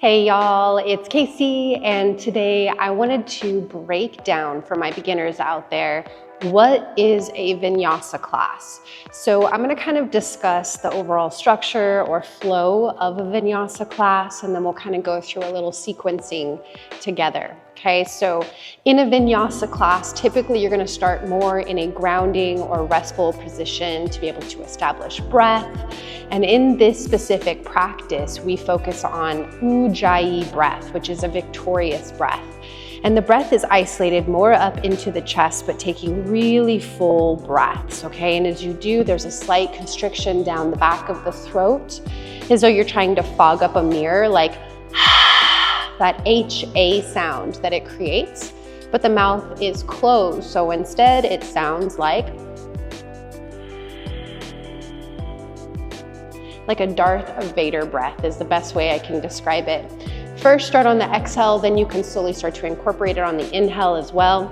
Hey y'all, it's Kaycie, and today I wanted to break down for my beginners out there, what is a Vinyasa class? So I'm gonna kind of discuss the overall structure or flow of a Vinyasa class, and then we'll kind of go through a little sequencing together. Okay, so in a Vinyasa class, typically you're gonna start more in a grounding or restful position to be able to establish breath. And in this specific practice, we focus on Ujjayi breath, which is a victorious breath. And the breath is isolated more up into the chest, but taking really full breaths, okay? And as you do, there's a slight constriction down the back of the throat, as though you're trying to fog up a mirror, like that HA sound that it creates, but the mouth is closed. So instead it sounds like a Darth Vader breath is the best way I can describe it. First, start on the exhale, then you can slowly start to incorporate it on the inhale as well.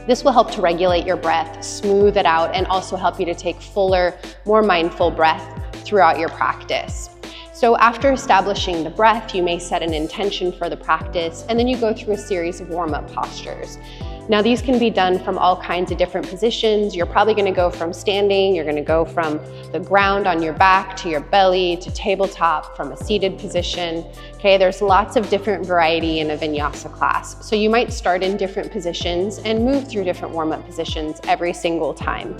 This will help to regulate your breath, smooth it out, and also help you to take fuller, more mindful breath throughout your practice. So after establishing the breath, you may set an intention for the practice, and then you go through a series of warm-up postures. Now these can be done from all kinds of different positions. You're probably gonna go from standing, you're gonna go from the ground on your back to your belly to tabletop, from a seated position. Okay, there's lots of different variety in a Vinyasa class. So you might start in different positions and move through different warm-up positions every single time.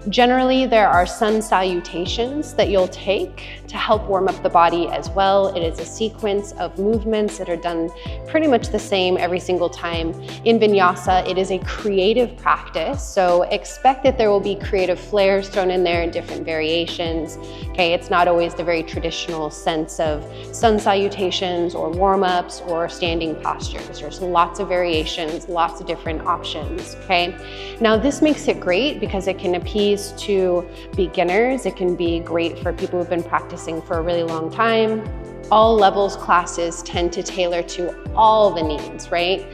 Generally, there are sun salutations that you'll take to help warm up the body as well. It is a sequence of movements that are done pretty much the same every single time. In Vinyasa, it is a creative practice, so expect that there will be creative flares thrown in there in different variations. Okay, it's not always the very traditional sense of sun salutations or warm-ups or standing postures. There's lots of variations, lots of different options, okay? Now this makes it great because it can appease to beginners. It can be great for people who've been practicing for a really long time. All levels classes tend to tailor to all the needs, right?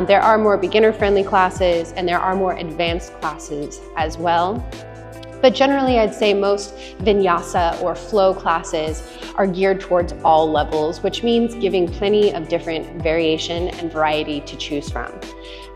There are more beginner-friendly classes and there are more advanced classes as well. But generally, I'd say most Vinyasa or flow classes are geared towards all levels, which means giving plenty of different variation and variety to choose from.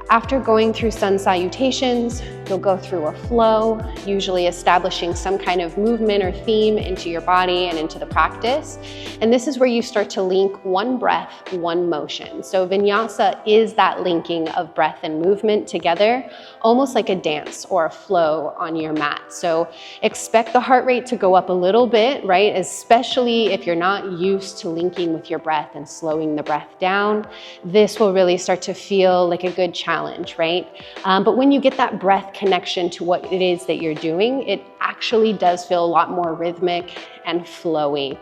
After going through sun salutations, you'll go through a flow, usually establishing some kind of movement or theme into your body and into the practice. And this is where you start to link one breath, one motion. So Vinyasa is that linking of breath and movement together, almost like a dance or a flow on your mat. So expect the heart rate to go up a little bit, right? Especially if you're not used to linking with your breath and slowing the breath down. This will really start to feel like a good challenge, right? But when you get that breath connection to what it is that you're doing, it actually does feel a lot more rhythmic and flowy.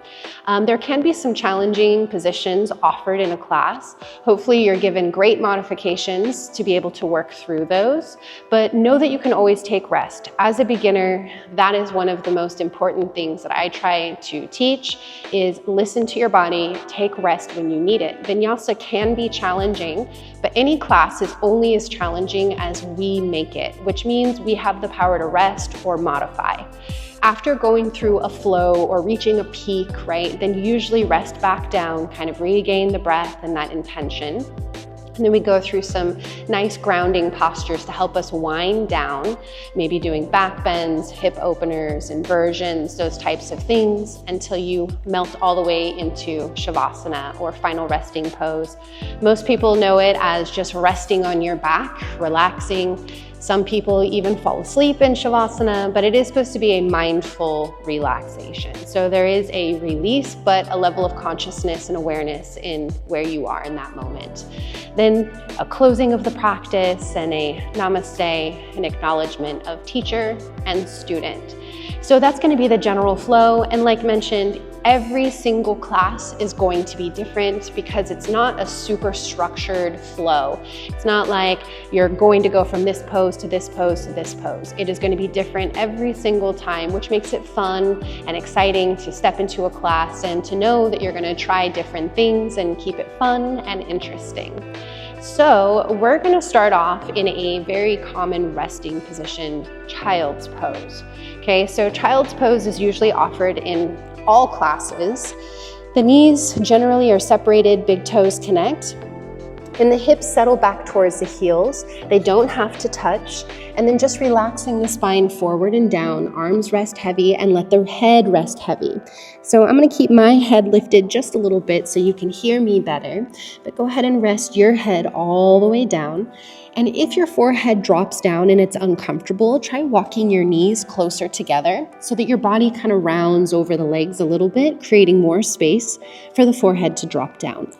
There can be some challenging positions offered in a class. Hopefully you're given great modifications to be able to work through those, but know that you can always take rest. As a beginner, that is one of the most important things that I try to teach is listen to your body, take rest when you need it. Vinyasa can be challenging, but any class is only as challenging as we make it, which means we have the power to rest or modify. After going through a flow or reaching a peak, right, then you usually rest back down, kind of regain the breath and that intention. And then we go through some nice grounding postures to help us wind down, maybe doing back bends, hip openers, inversions, those types of things until you melt all the way into Shavasana or final resting pose. Most people know it as just resting on your back, relaxing. Some people even fall asleep in Shavasana, but it is supposed to be a mindful relaxation. So there is a release, but a level of consciousness and awareness in where you are in that moment. Then a closing of the practice and a namaste, an acknowledgement of teacher and student. So that's going to be the general flow. And like mentioned, every single class is going to be different because it's not a super structured flow. It's not like you're going to go from this pose to this pose to this pose. It is going to be different every single time, which makes it fun and exciting to step into a class and to know that you're going to try different things and keep it fun and interesting. So we're going to start off in a very common resting position, child's pose. Okay, so child's pose is usually offered in all classes. The knees generally are separated, big toes connect, and the hips settle back towards the heels. They don't have to touch. And then just relaxing the spine forward and down, arms rest heavy, and let the head rest heavy. So I'm gonna keep my head lifted just a little bit so you can hear me better, but go ahead and rest your head all the way down. And if your forehead drops down and it's uncomfortable, try walking your knees closer together so that your body kind of rounds over the legs a little bit, creating more space for the forehead to drop down.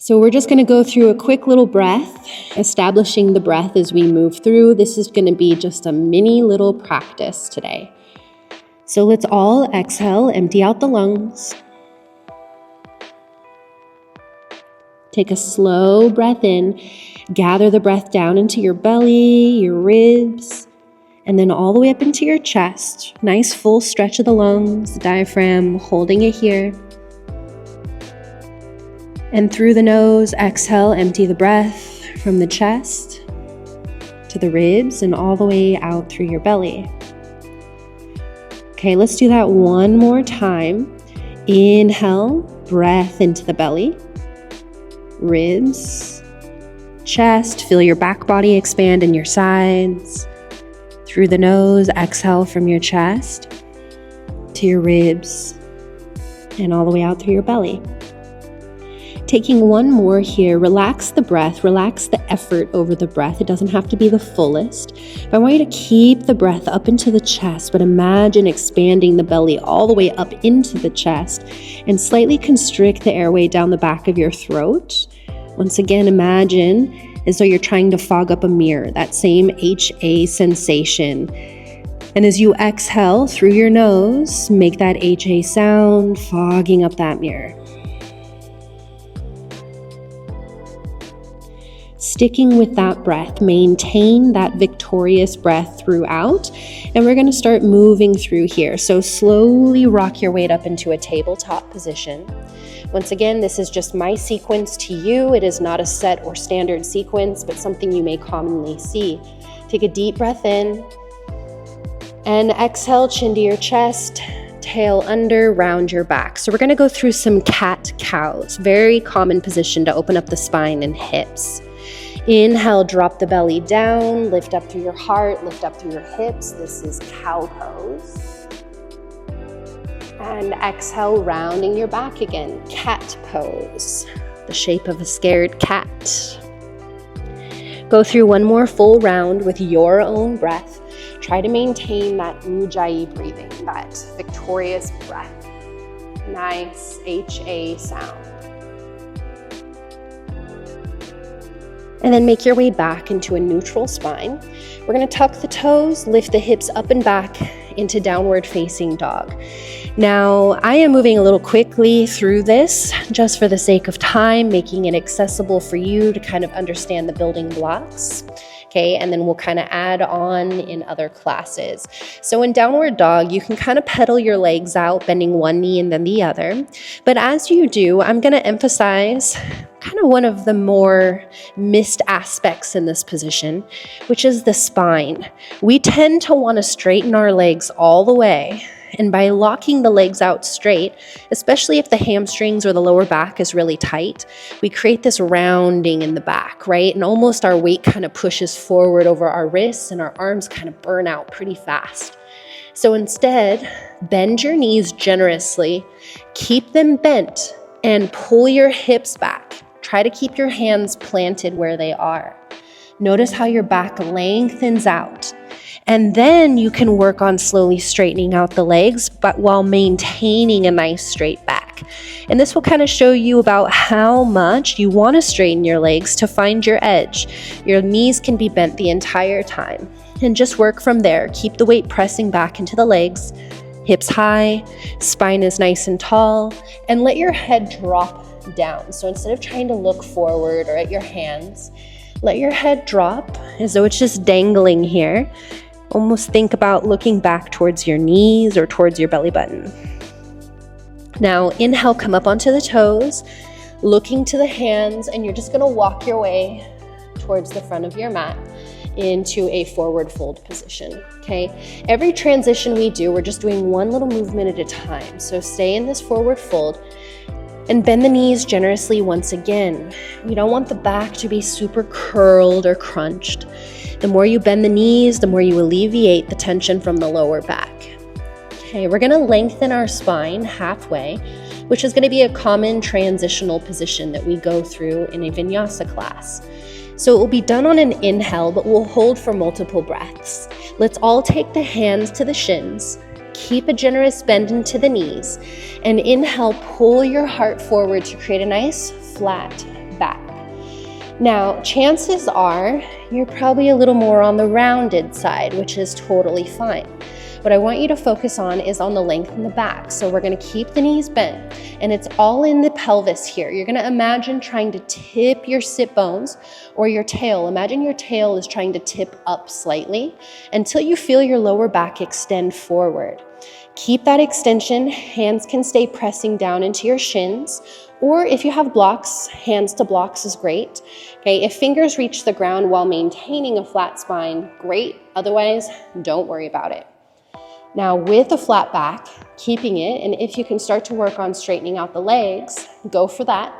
So we're just going to go through a quick little breath, establishing the breath as we move through. This is going to be just a mini little practice today. So let's all exhale, empty out the lungs. Take a slow breath in, gather the breath down into your belly, your ribs, and then all the way up into your chest. Nice full stretch of the lungs, the diaphragm, holding it here. And through the nose, exhale, empty the breath from the chest to the ribs and all the way out through your belly. Okay, let's do that one more time. Inhale, breath into the belly, ribs, chest, feel your back body expand in your sides. Through the nose, exhale from your chest to your ribs and all the way out through your belly. Taking one more here, relax the breath, relax the effort over the breath. It doesn't have to be the fullest, but I want you to keep the breath up into the chest, but imagine expanding the belly all the way up into the chest and slightly constrict the airway down the back of your throat. Once again, imagine as though you're trying to fog up a mirror, that same HA sensation. And as you exhale through your nose, make that HA sound, fogging up that mirror. Sticking with that breath, maintain that victorious breath throughout, and we're going to start moving through here. So slowly rock your weight up into a tabletop position. Once again, this is just my sequence to you. It is not a set or standard sequence, but something you may commonly see. Take a deep breath in and exhale, chin to your chest, tail under, round your back. So we're going to go through some cat-cows, very common position to open up the spine and hips. Inhale, drop the belly down, lift up through your heart, lift up through your hips. This is cow pose. And exhale, rounding your back again, cat pose, the shape of a scared cat. Go through one more full round with your own breath. Try to maintain that ujjayi breathing, that victorious breath. Nice HA sound. And then make your way back into a neutral spine. We're going to tuck the toes, lift the hips up and back into downward facing dog. Now, I am moving a little quickly through this just for the sake of time, making it accessible for you to kind of understand the building blocks. Okay, and then we'll kind of add on in other classes. So in downward dog, you can kind of pedal your legs out, bending one knee and then the other. But as you do, I'm going to emphasize kind of one of the more missed aspects in this position, which is the spine. We tend to want to straighten our legs all the way. And by locking the legs out straight, especially if the hamstrings or the lower back is really tight, we create this rounding in the back, right? And almost our weight kind of pushes forward over our wrists and our arms kind of burn out pretty fast. So instead, bend your knees generously, keep them bent, and pull your hips back. Try to keep your hands planted where they are. Notice how your back lengthens out. And then you can work on slowly straightening out the legs, but while maintaining a nice straight back. And this will kind of show you about how much you want to straighten your legs to find your edge. Your knees can be bent the entire time. And just work from there. Keep the weight pressing back into the legs, hips high, spine is nice and tall, and let your head drop down. So instead of trying to look forward or at your hands, let your head drop as though it's just dangling here. Almost think about looking back towards your knees or towards your belly button. Now, inhale, come up onto the toes, looking to the hands, and you're just going to walk your way towards the front of your mat. into a forward fold position, okay? Every transition we do, we're just doing one little movement at a time. So stay in this forward fold and bend the knees generously once again. We don't want the back to be super curled or crunched. The more you bend the knees, the more you alleviate the tension from the lower back. Okay, we're gonna lengthen our spine halfway, which is gonna be a common transitional position that we go through in a vinyasa class. So it will be done on an inhale, but we'll hold for multiple breaths. Let's all take the hands to the shins, keep a generous bend into the knees, and inhale, pull your heart forward to create a nice flat back. Now, chances are you're probably a little more on the rounded side, which is totally fine. What I want you to focus on is on the length in the back. So we're gonna keep the knees bent, and it's all in the pelvis here. You're gonna imagine trying to tip your sit bones or your tail. Imagine your tail is trying to tip up slightly until you feel your lower back extend forward. Keep that extension. Hands can stay pressing down into your shins, or if you have blocks, hands to blocks is great. Okay, if fingers reach the ground while maintaining a flat spine, great. Otherwise, don't worry about it. Now with a flat back, keeping it, and if you can start to work on straightening out the legs, go for that.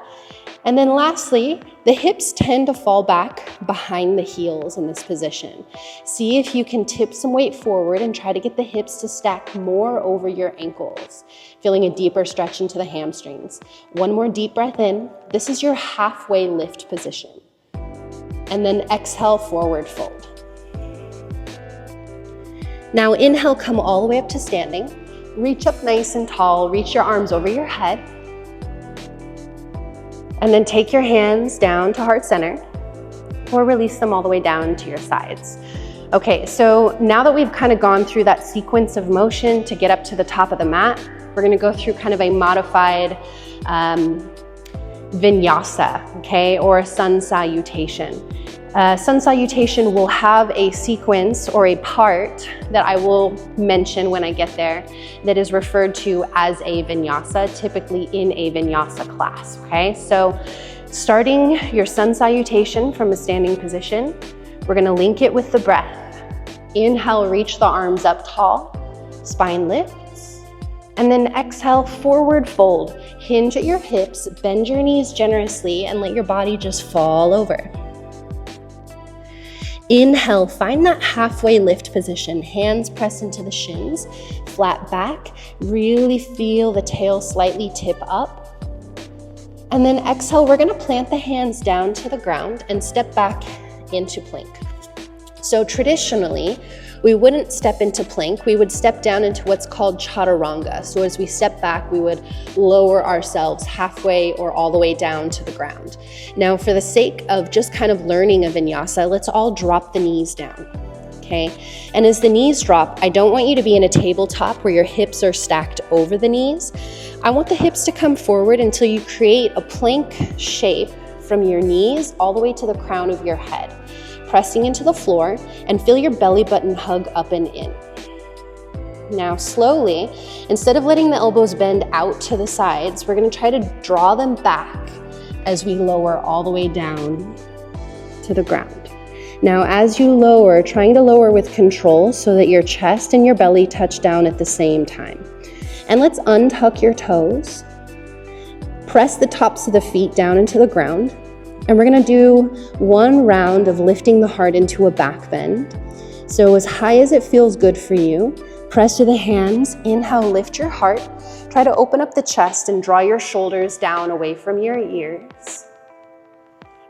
And then lastly, the hips tend to fall back behind the heels in this position. See if you can tip some weight forward and try to get the hips to stack more over your ankles, feeling a deeper stretch into the hamstrings. One more deep breath in. This is your halfway lift position. And then exhale, forward fold. Now inhale, come all the way up to standing. Reach up nice and tall, reach your arms over your head. And then take your hands down to heart center, or release them all the way down to your sides. Okay, so now that we've kind of gone through that sequence of motion to get up to the top of the mat, we're gonna go through kind of a modified vinyasa, okay, or sun salutation. Sun salutation will have a sequence or a part that I will mention when I get there that is referred to as a vinyasa, typically in a vinyasa class, okay? So starting your sun salutation from a standing position, we're gonna link it with the breath. Inhale, reach the arms up tall, spine lifts, and then exhale, forward fold. Hinge at your hips, bend your knees generously, and let your body just fall over. Inhale, find that halfway lift position. Hands press into the shins, flat back. Really feel the tail slightly tip up. And then exhale, we're gonna plant the hands down to the ground and step back into plank. So traditionally, we wouldn't step into plank, we would step down into what's called chaturanga. So as we step back, we would lower ourselves halfway or all the way down to the ground. Now for the sake of just kind of learning a vinyasa, let's all drop the knees down, okay? And as the knees drop, I don't want you to be in a tabletop where your hips are stacked over the knees. I want the hips to come forward until you create a plank shape from your knees all the way to the crown of your head, pressing into the floor, and feel your belly button hug up and in. Now slowly, instead of letting the elbows bend out to the sides, we're gonna try to draw them back as we lower all the way down to the ground. Now as you lower, trying to lower with control so that your chest and your belly touch down at the same time. And let's untuck your toes. Press the tops of the feet down into the ground. And we're gonna do one round of lifting the heart into a back bend. So as high as it feels good for you, press to the hands, inhale, lift your heart. Try to open up the chest and draw your shoulders down away from your ears.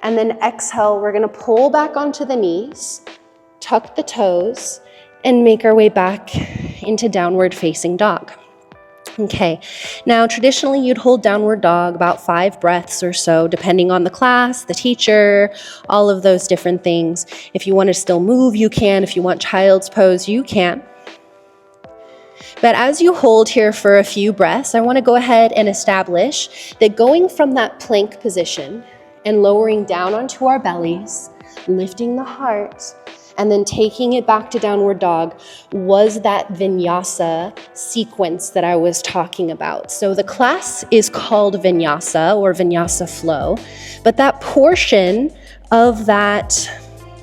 And then exhale, we're gonna pull back onto the knees, tuck the toes, and make our way back into downward facing dog. Okay, now traditionally you'd hold downward dog about 5 breaths or so, depending on the class, the teacher, all of those different things. If you want to still move, you can. If you want child's pose, you can. But as you hold here for a few breaths, I want to go ahead and establish that going from that plank position and lowering down onto our bellies, lifting the heart, and then taking it back to downward dog was that vinyasa sequence that I was talking about. So the class is called Vinyasa or Vinyasa Flow, but that portion of that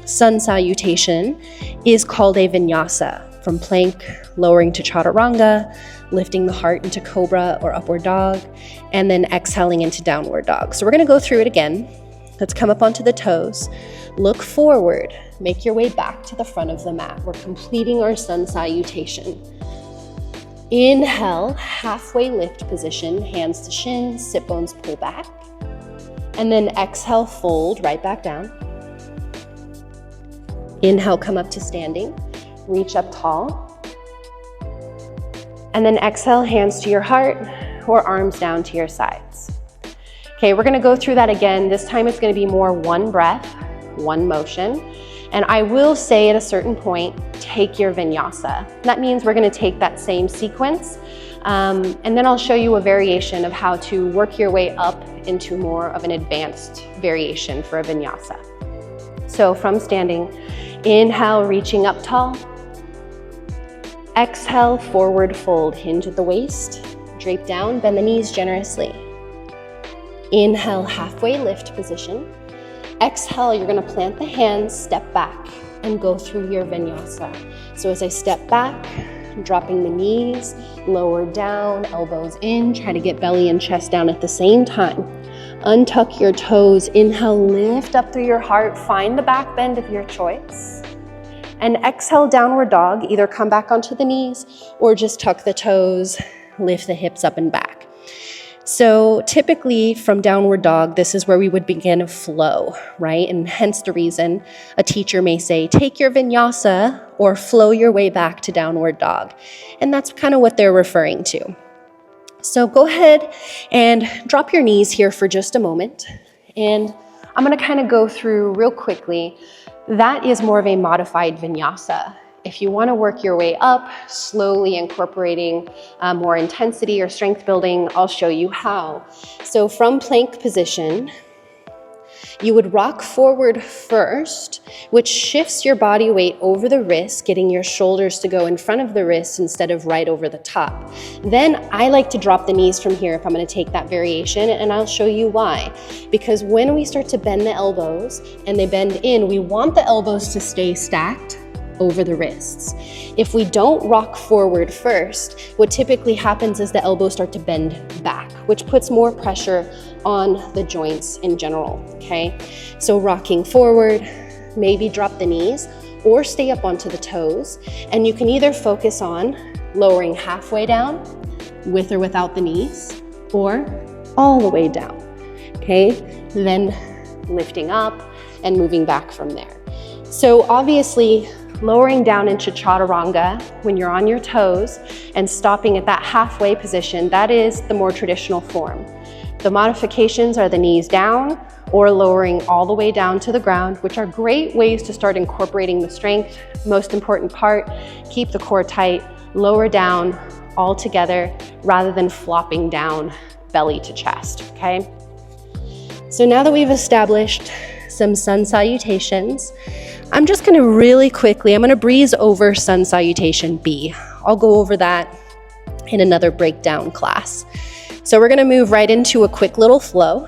sun salutation is called a vinyasa, from plank, lowering to chaturanga, lifting the heart into cobra or upward dog, and then exhaling into downward dog. So we're gonna go through it again. Let's come up onto the toes, look forward, make your way back to the front of the mat. We're completing our sun salutation. Inhale, halfway lift position, hands to shins, sit bones pull back. And then exhale, fold right back down. Inhale, come up to standing, reach up tall. And then exhale, hands to your heart or arms down to your sides. Okay, we're gonna go through that again. This time it's gonna be more one breath, one motion. And I will say at a certain point, take your vinyasa. That means we're gonna take that same sequence, and then I'll show you a variation of how to work your way up into more of an advanced variation for a vinyasa. So from standing, inhale, reaching up tall. Exhale, forward fold, hinge at the waist, drape down, bend the knees generously. Inhale, halfway lift position. Exhale, you're gonna plant the hands, step back, and go through your vinyasa. So as I step back, dropping the knees, lower down, elbows in, try to get belly and chest down at the same time. Untuck your toes, inhale, lift up through your heart, find the back bend of your choice. And exhale, downward dog, either come back onto the knees or just tuck the toes, lift the hips up and back. So typically from downward dog, this is where we would begin a flow, right? And hence the reason a teacher may say, take your vinyasa or flow your way back to downward dog. And that's kind of what they're referring to. So go ahead and drop your knees here for just a moment. And I'm gonna kind of go through real quickly. That is more of a modified vinyasa. If you want to work your way up, slowly incorporating more intensity or strength building, I'll show you how. So from plank position, you would rock forward first, which shifts your body weight over the wrist, getting your shoulders to go in front of the wrist instead of right over the top. Then I like to drop the knees from here if I'm going to take that variation, and I'll show you why. Because when we start to bend the elbows and they bend in, we want the elbows to stay stacked over the wrists. If we don't rock forward first, what typically happens is the elbows start to bend back, which puts more pressure on the joints in general, okay? So rocking forward, maybe drop the knees or stay up onto the toes, and you can either focus on lowering halfway down with or without the knees, or all the way down, okay? Then lifting up and moving back from there. So obviously, lowering down into chaturanga when you're on your toes and stopping at that halfway position, that is the more traditional form. The modifications are the knees down or lowering all the way down to the ground, which are great ways to start incorporating the strength. Most important part, keep the core tight, lower down all together rather than flopping down belly to chest, okay? So now that we've established some sun salutations, I'm just gonna really quickly, I'm gonna breeze over sun salutation B. I'll go over that in another breakdown class. So we're gonna move right into a quick little flow.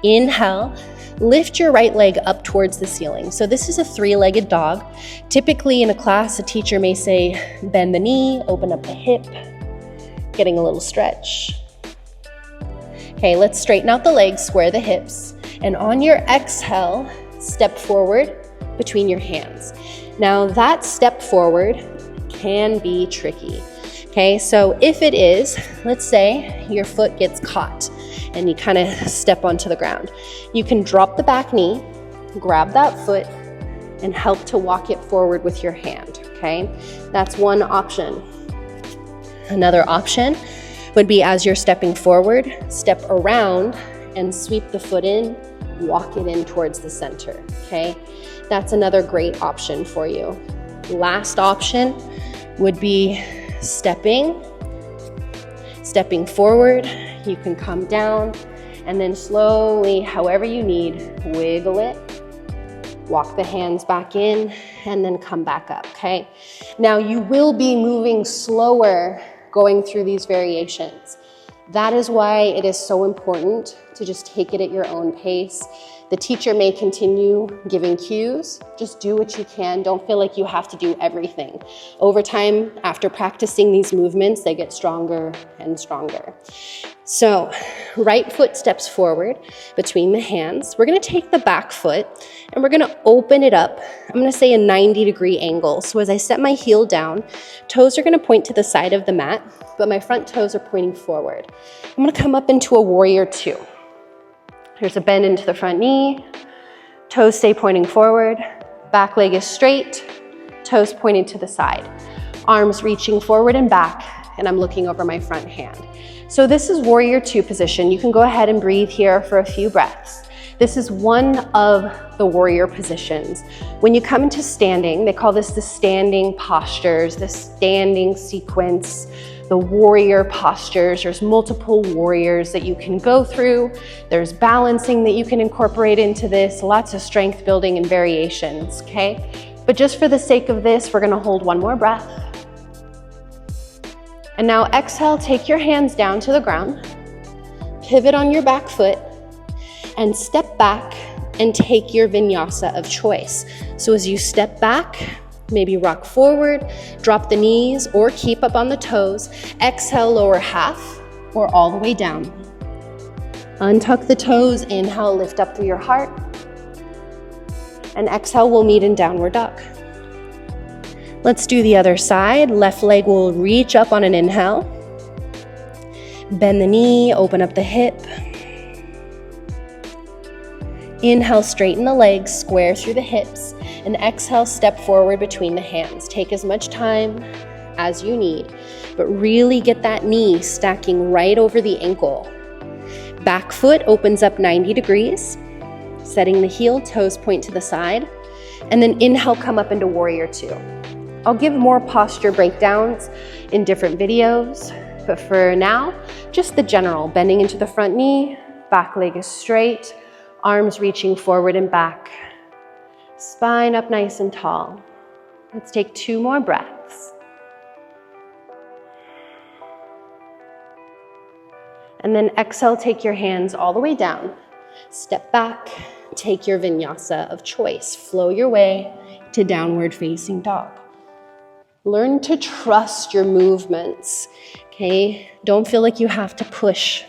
Inhale, lift your right leg up towards the ceiling. So this is a three-legged dog. Typically in a class, a teacher may say, bend the knee, open up the hip, getting a little stretch. Okay, let's straighten out the legs, square the hips, and on your exhale, step forward between your hands. Now that step forward can be tricky. Okay, so if it is, let's say your foot gets caught and you kind of step onto the ground. You can drop the back knee, grab that foot, and help to walk it forward with your hand, okay? That's one option. Another option would be as you're stepping forward, step around and sweep the foot in, walk it in towards the center, okay? That's another great option for you. Last option would be stepping forward. You can come down and then slowly, however you need, wiggle it, walk the hands back in, and then come back up, okay? Now you will be moving slower going through these variations. That is why it is so important to just take it at your own pace. The teacher may continue giving cues. Just do what you can. Don't feel like you have to do everything. Over time, after practicing these movements, they get stronger and stronger. So, right foot steps forward between the hands. We're gonna take the back foot and we're gonna open it up. I'm gonna say a 90-degree angle. So as I set my heel down, toes are gonna point to the side of the mat, but my front toes are pointing forward. I'm gonna come up into a warrior two. There's a bend into the front knee, toes stay pointing forward, back leg is straight, toes pointing to the side, arms reaching forward and back, and I'm looking over my front hand. So this is warrior two position. You can go ahead and breathe here for a few breaths. This is one of the warrior positions. When you come into standing, they call this the standing postures, the standing sequence, the warrior postures. There's multiple warriors that you can go through. There's balancing that you can incorporate into this, lots of strength building and variations, okay? But just for the sake of this, we're gonna hold one more breath. And now exhale, take your hands down to the ground, pivot on your back foot, and step back and take your vinyasa of choice. So as you step back, maybe rock forward, drop the knees, or keep up on the toes. Exhale, lower half or all the way down. Untuck the toes, inhale, lift up through your heart. And exhale, we'll meet in downward dog. Let's do the other side. Left leg will reach up on an inhale. Bend the knee, open up the hip. Inhale, straighten the legs, square through the hips. And exhale, step forward between the hands. Take as much time as you need, but really get that knee stacking right over the ankle. Back foot opens up 90 degrees, setting the heel, toes point to the side, and then inhale, come up into warrior two. I'll give more posture breakdowns in different videos, but for now, just the general, bending into the front knee, back leg is straight, arms reaching forward and back, spine up nice and tall. Let's take 2 more breaths. And then exhale, take your hands all the way down, step back, take your vinyasa of choice, flow your way to downward facing dog. Learn to trust your movements, okay? Don't feel like you have to push.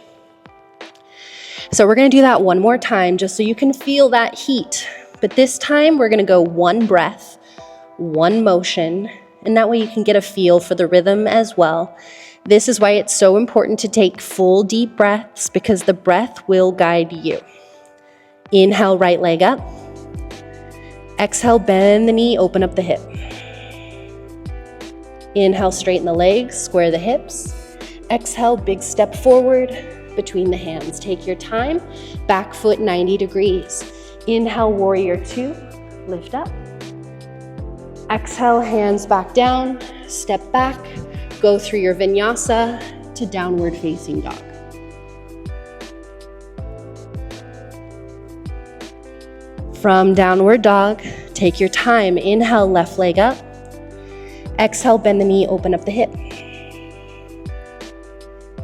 So we're gonna do that one more time just so you can feel that heat. But this time we're gonna go 1 breath, 1 motion, and that way you can get a feel for the rhythm as well. This is why it's so important to take full deep breaths, because the breath will guide you. Inhale, right leg up. Exhale, bend the knee, open up the hip. Inhale, straighten the legs, square the hips. Exhale, big step forward between the hands. Take your time, back foot 90 degrees. Inhale, warrior two, lift up. Exhale, hands back down, step back, go through your vinyasa to downward facing dog. From downward dog, take your time. Inhale, left leg up. Exhale, bend the knee, open up the hip.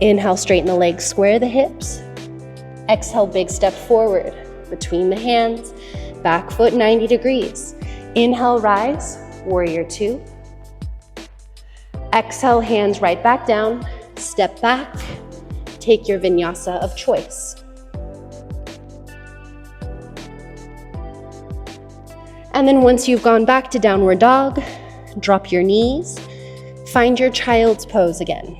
Inhale, straighten the legs, square the hips. Exhale, big step forward between the hands, back foot 90 degrees. Inhale, rise, warrior two. Exhale, hands right back down, step back, take your vinyasa of choice. And then once you've gone back to downward dog, drop your knees, find your child's pose again.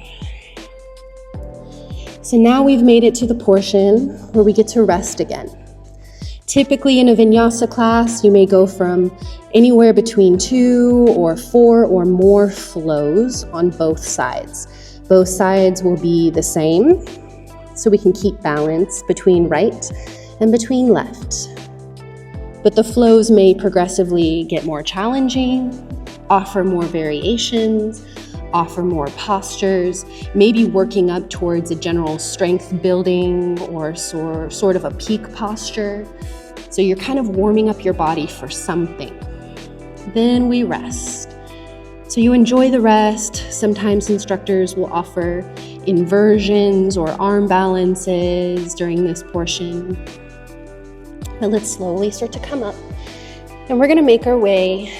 So now we've made it to the portion where we get to rest again. Typically in a vinyasa class, you may go from anywhere between 2 or 4 or more flows on both sides. Both sides will be the same, so we can keep balance between right and between left. But the flows may progressively get more challenging, offer more variations, offer more postures, maybe working up towards a general strength building or sort of a peak posture. So you're kind of warming up your body for something. Then we rest. So you enjoy the rest. Sometimes instructors will offer inversions or arm balances during this portion. But let's slowly start to come up. And we're gonna make our way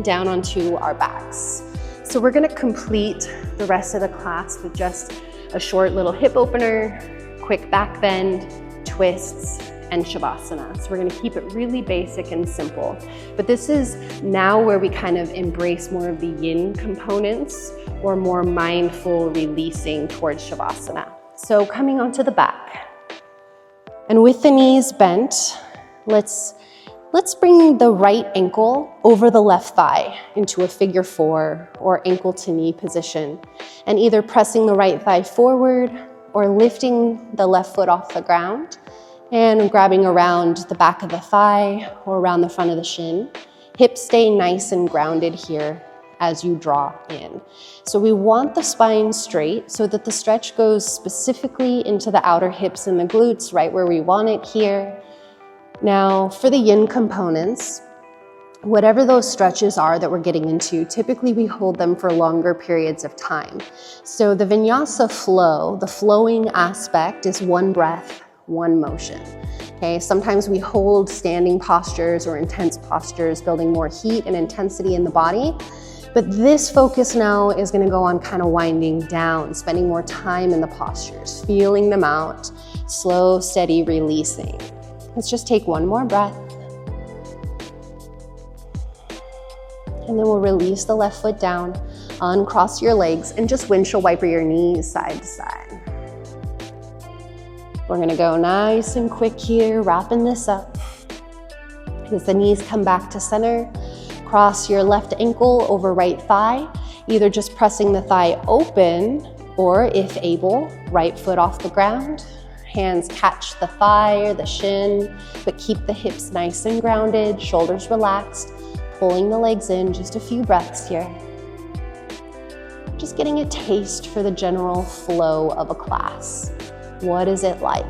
down onto our backs. So we're gonna complete the rest of the class with just a short little hip opener, quick back bend, twists, and Shavasana. So we're gonna keep it really basic and simple. But this is now where we kind of embrace more of the yin components or more mindful releasing towards Shavasana. So coming onto the back. And with the knees bent, let's bring the right ankle over the left thigh into a figure 4 or ankle to knee position. And either pressing the right thigh forward or lifting the left foot off the ground and grabbing around the back of the thigh or around the front of the shin. Hips stay nice and grounded here as you draw in. So we want the spine straight so that the stretch goes specifically into the outer hips and the glutes, right where we want it here. Now for the yin components, whatever those stretches are that we're getting into, typically we hold them for longer periods of time. So the Vinyasa Flow, the flowing aspect, is one breath, one motion. Okay, sometimes we hold standing postures or intense postures, building more heat and intensity in the body. But this focus now is going to go on kind of winding down, spending more time in the postures, feeling them out, slow, steady releasing. Let's just take one more breath. And then we'll release the left foot down, uncross your legs, and just windshield wiper your knees side to side. We're gonna go nice and quick here, wrapping this up. As the knees come back to center, cross your left ankle over right thigh, either just pressing the thigh open or, if able, right foot off the ground. Hands catch the thigh or the shin, but keep the hips nice and grounded, shoulders relaxed, pulling the legs in, just a few breaths here. Just getting a taste for the general flow of a class. What is it like?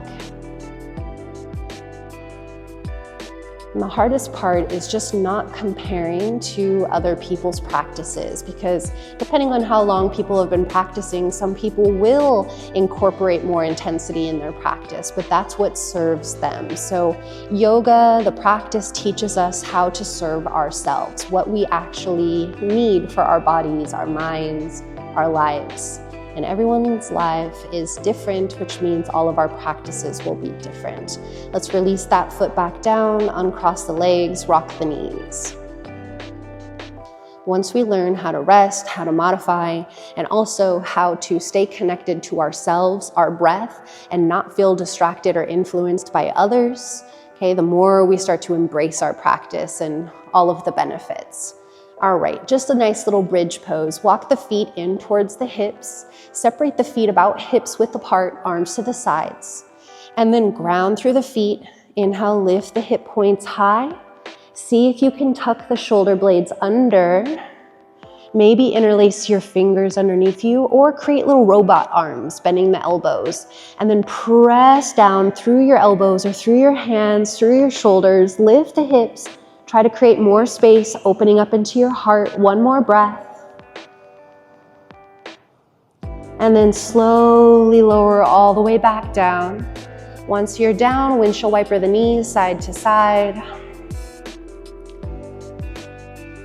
And the hardest part is just not comparing to other people's practices, because depending on how long people have been practicing, some people will incorporate more intensity in their practice, but that's what serves them. So yoga, the practice, teaches us how to serve ourselves, what we actually need for our bodies, our minds, our lives. And everyone's life is different, which means all of our practices will be different. Let's release that foot back down, uncross the legs, rock the knees. Once we learn how to rest, how to modify, and also how to stay connected to ourselves, our breath, and not feel distracted or influenced by others, okay, the more we start to embrace our practice and all of the benefits. All right, just a nice little bridge pose. Walk the feet in towards the hips. Separate the feet about hips width apart, arms to the sides. And then ground through the feet. Inhale, lift the hip points high. See if you can tuck the shoulder blades under. Maybe interlace your fingers underneath you or create little robot arms, bending the elbows. And then press down through your elbows or through your hands, through your shoulders. Lift the hips. Try to create more space, opening up into your heart. One more breath. And then slowly lower all the way back down. Once you're down, windshield wiper the knees side to side.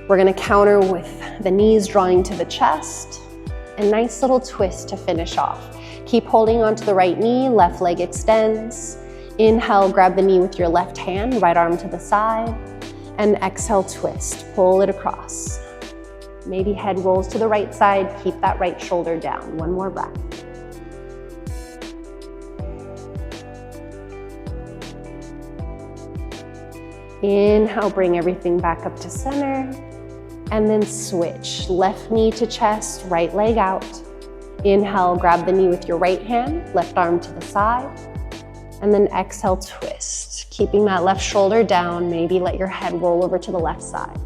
We're gonna counter with the knees drawing to the chest. A nice little twist to finish off. Keep holding onto the right knee, left leg extends. Inhale, grab the knee with your left hand, right arm to the side. And exhale, twist, pull it across. Maybe head rolls to the right side, keep that right shoulder down. One more breath. Inhale, bring everything back up to center, and then switch. Left knee to chest, right leg out. Inhale, grab the knee with your right hand, left arm to the side, and then exhale, twist. Keeping that left shoulder down, maybe let your head roll over to the left side.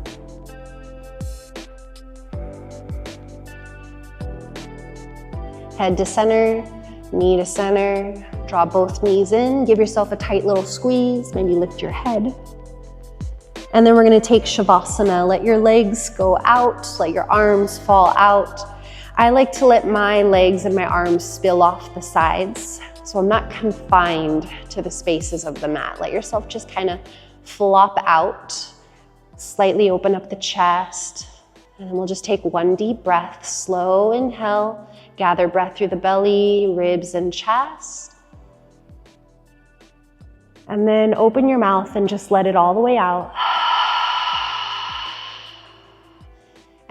Head to center, knee to center. Draw both knees in, give yourself a tight little squeeze, maybe lift your head. And then we're gonna take Shavasana. Let your legs go out, let your arms fall out. I like to let my legs and my arms spill off the sides, so I'm not confined to the spaces of the mat. Let yourself just kind of flop out, slightly open up the chest, and then we'll just take one deep breath. Slow inhale, gather breath through the belly, ribs, and chest. And then open your mouth and just let it all the way out.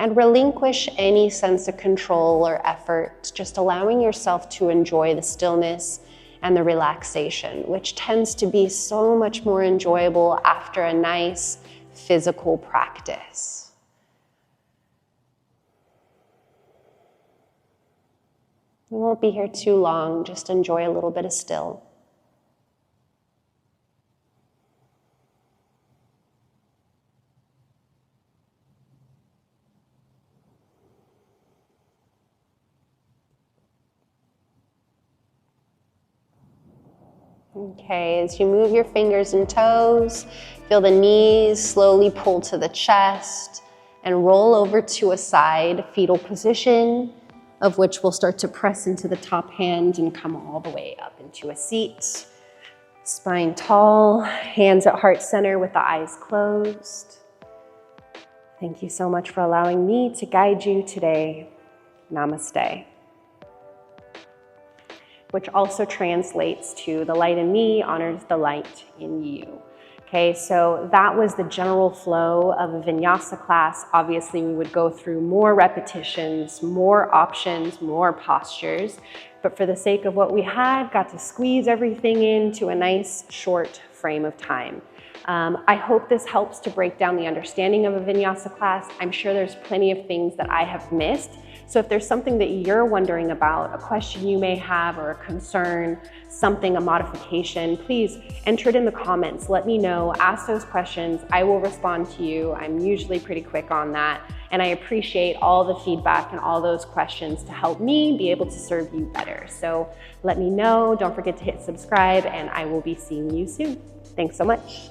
And relinquish any sense of control or effort, just allowing yourself to enjoy the stillness and the relaxation, which tends to be so much more enjoyable after a nice physical practice. We won't be here too long, just enjoy a little bit of still. Okay, as you move your fingers and toes, feel the knees slowly pull to the chest and roll over to a side fetal position, of which we'll start to press into the top hand and come all the way up into a seat. Spine tall, hands at heart center with the eyes closed. Thank you so much for allowing me to guide you today. Namaste. Which also translates to the light in me honors the light in you. Okay, so that was the general flow of a vinyasa class. Obviously, we would go through more repetitions, more options, more postures, but for the sake of what we had, got to squeeze everything into a nice short frame of time. I hope this helps to break down the understanding of a vinyasa class. I'm sure there's plenty of things that I have missed. So if there's something that you're wondering about, a question you may have or a concern, something, a modification, please enter it in the comments. Let me know, ask those questions. I will respond to you. I'm usually pretty quick on that. And I appreciate all the feedback and all those questions to help me be able to serve you better. So let me know, don't forget to hit subscribe, and I will be seeing you soon. Thanks so much.